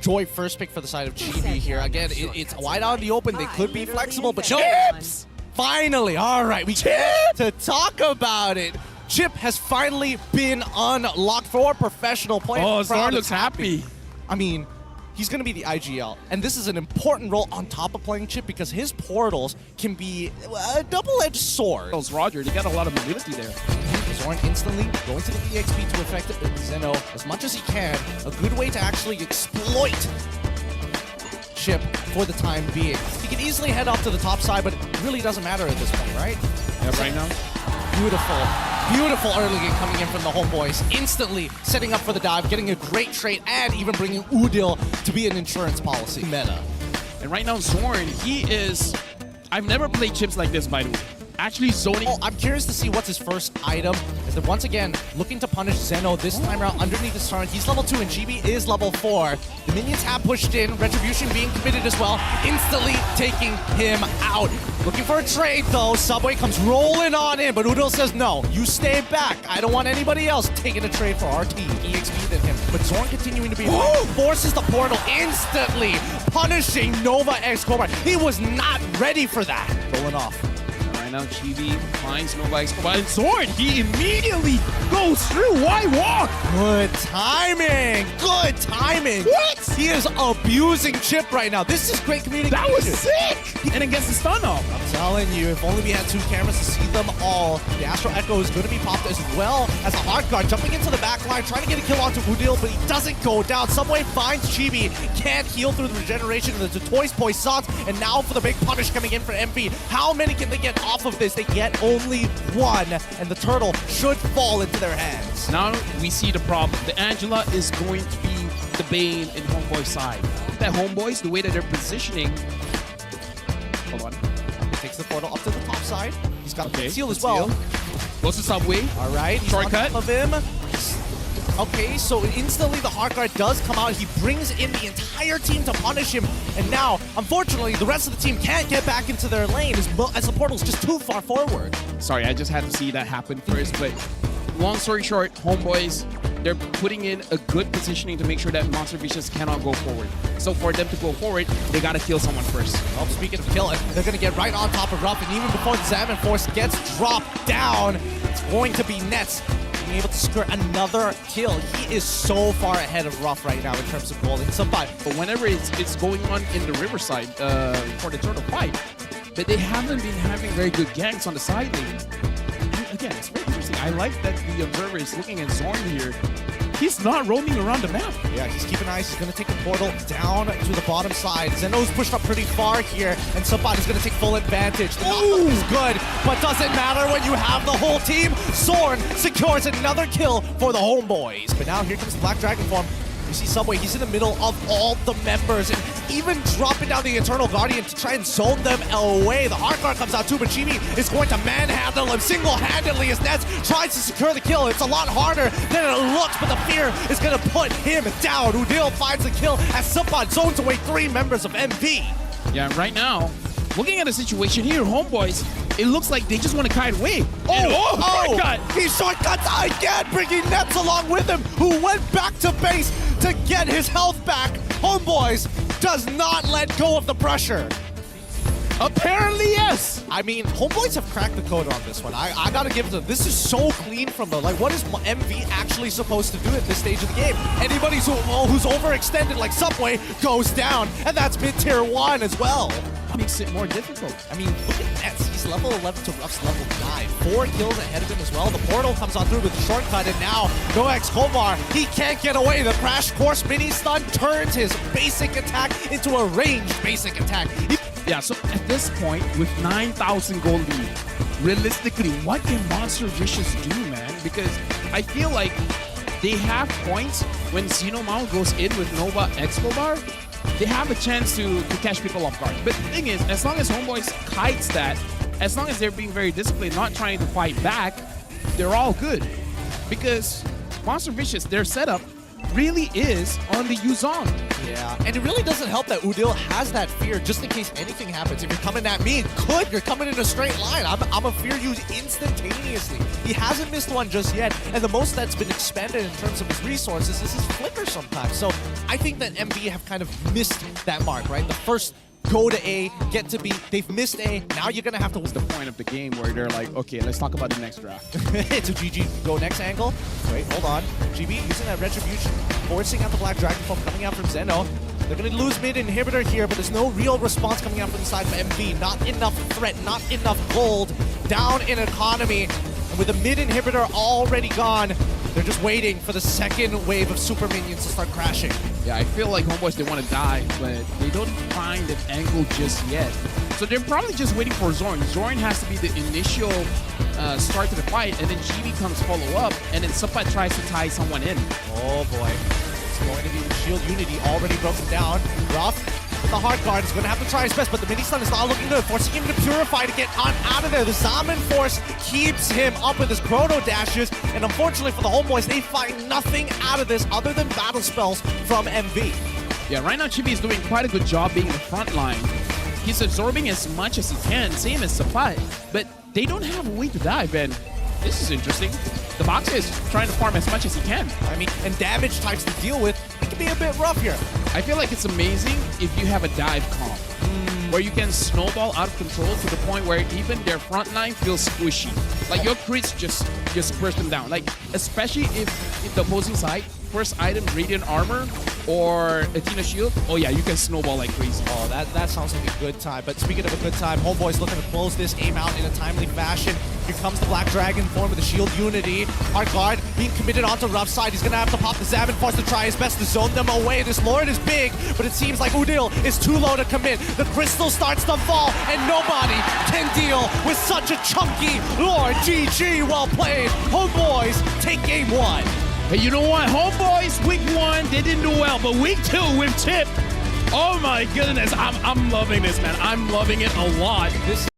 Joy first pick for the side of GB here. Again, it's wide out in the open. They could be flexible, but Chips! Finally, all right, we get to talk about it. Chip has finally been unlocked for professional play. Oh, Xorn looks happy. I mean, he's going to be the IGL, and this is an important role on top of playing Chip because his portals can be a double-edged sword. Roger, they got a lot of mobility there. Xorn instantly going to the EXP to affect Zeno as much as he can. A good way to actually exploit Chip for the time being. He can easily head off to the top side, but it really doesn't matter at this point, right? Yeah, right now. Beautiful early game coming in from the homeboys. Instantly setting up for the dive, getting a great trade, and even bringing Udil to be an insurance policy meta. And right now, Xorn, he is... I've never played Chips like this, by the way. Actually zoning. Oh, I'm curious to see what's his first item. Is that once again looking to punish Zeno this time around underneath his turret. He's level 2 and GB is level 4. The minions have pushed in. Retribution being committed as well. Instantly taking him out. Looking for a trade though. Subway comes rolling on in, but Udil says no. You stay back. I don't want anybody else taking a trade for our team. EXP than him. But Xorn continuing to be forces the portal instantly, punishing Nova X Cobra. He was not ready for that. Rolling off. Now GB finds Nova Escobar and Xorn. He immediately goes through. Why walk? Good timing. Good timing. What? He is abusing Chip right now. This is great communication. That was sick. And it gets the stun off. I'm telling you, if only we had 2 cameras to see them all. The Astro Echo is going to be popped as well as a hard guard jumping into the back line, trying to get a kill onto Udil, but he doesn't go down. Subway finds Chibi, can't heal through the regeneration of the Toys Poissons, and now for the big punish coming in for MV. How many can they get off of this? They get only 1, and the turtle should fall into their hands. Now we see the problem. The Angela is going to be the bane in Homeboy's side. That Homeboys, the way that they're positioning. Hold on. He takes the portal up to the top side. He's got the seal as well. Goes to Subway. All right. Shortcut of him. Okay, so instantly the hard guard does come out. He brings in the entire team to punish him. And now, unfortunately, the rest of the team can't get back into their lane as the portal's just too far forward. Sorry, I just had to see that happen first. But long story short, Homeboys, they're putting in a good positioning to make sure that Monster Vicious cannot go forward. So for them to go forward, they got to kill someone first. Well, speaking of killing, they're going to get right on top of Ruff. And even before the Salmon Force gets dropped down, it's going to be Nets able to score another kill. He is so far ahead of Ruff right now in terms of gold and somebody. But whenever it's going on in the Riverside for the turtle fight, but they haven't been having very good ganks on the side lane. And again, it's very interesting. I like that the observer is looking at Xorn here. He's not roaming around the map. Yeah, he's keeping eyes. He's going to take the portal down to the bottom side. Zeno's pushed up pretty far here, and somebody's going to take full advantage. The knockback is good, but doesn't matter when you have the whole team. Xorn secures another kill for the homeboys. But now here comes the Black Dragon form. You see Subway, he's in the middle of all the members, and even dropping down the Eternal Guardian to try and zone them away. The hard guard comes out too, but Chibi is going to manhandle him single-handedly as Nets tries to secure the kill. It's a lot harder than it looks, but the fear is going to put him down. Udil finds the kill as Subot zones away 3 members of MV. Yeah, right now, looking at the situation here, Homeboys, it looks like they just want to kite away. Shortcut! He shortcuts again, bringing Nets along with him, who went back to base to get his health back. Homeboys does not let go of the pressure. Apparently, yes. I mean, Homeboys have cracked the code on this one. I gotta give it to them. This is so clean from them. Like, what is MV actually supposed to do at this stage of the game? Anybody who's overextended like Subway goes down, and that's mid-tier 1 as well. Makes it more difficult. I mean, look at Nets. He's level 11 to Ruff's level 9. 4 kills ahead of him as well. The portal comes on through with the shortcut, and now Nox Kovar, he can't get away. The Crash Course mini stun turns his basic attack into a ranged basic attack. Yeah, so at this point, with 9,000 gold lead, realistically, what can Monster Vicious do, man? Because I feel like they have points when Xenomount goes in with Nova Escobar. They have a chance to catch people off guard. But the thing is, as long as Homeboys kites that, as long as they're being very disciplined, not trying to fight back, they're all good. Because Monster Vicious, their setup really is on the Yuzong. Yeah, and it really doesn't help that Udil has that fear just in case anything happens. If you're coming at me, you're coming in a straight line. I'm a fear you instantaneously. He hasn't missed one just yet, and the most that's been expanded in terms of his resources is his flicker sometimes. So I think that MV have kind of missed that mark, right? The first go to A, get to B, they've missed A, now you're gonna have to... What's the point of the game where they're like, okay, let's talk about the next draft? It's a GG go next angle. Wait, hold on. GB using that Retribution, forcing out the Black Dragon Form coming out from Zeno. They're gonna lose mid inhibitor here, but there's no real response coming out from the side of MV. Not enough threat, not enough gold. Down in economy. And with the mid inhibitor already gone, they're just waiting for the second wave of super minions to start crashing. Yeah, I feel like Homeboys, they want to die, but they don't find an angle just yet. So they're probably just waiting for Xorn. Xorn has to be the initial start to the fight, and then GB comes follow up, and then Supat tries to tie someone in. Oh boy. It's going to be the Shield Unity already broken down. Ruff with the hard guard is going to have to try his best, but the mini stun is not looking good, forcing him to Purify to get on out of there. The Zaman Force keeps him up with his Chrono Dashes, and unfortunately for the Homeboys, they find nothing out of this other than battle spells from MV. Yeah, right now Chibi is doing quite a good job being in the front line. He's absorbing as much as he can, same as Supat, but they don't have a way to dive, and this is interesting. The Boxer is trying to farm as much as he can. I mean, and damage types to deal with, it can be a bit rough here. I feel like it's amazing if you have a dive comp where you can snowball out of control to the point where even their front line feels squishy. Like your crits just burst them down. Like especially if the opposing side first item Radiant Armor or Athena Shield, oh yeah, you can snowball like crazy. Oh, that sounds like a good time. But speaking of a good time, Homeboy's looking to close this aim out in a timely fashion. Here comes the Black Dragon form with the Shield Unity. Hard guard being committed onto Rough side. He's gonna have to pop the Zaman Force to try his best to zone them away. This Lord is big, but it seems like Udil is too low to commit. The crystal starts to fall, and nobody can deal with such a chunky Lord. GG, well played. Homeboys take game 1. Hey, you know what? Homeboys, week 1, they didn't do well, but week 2 with Tip. Oh my goodness, I'm loving this, man. I'm loving it a lot. This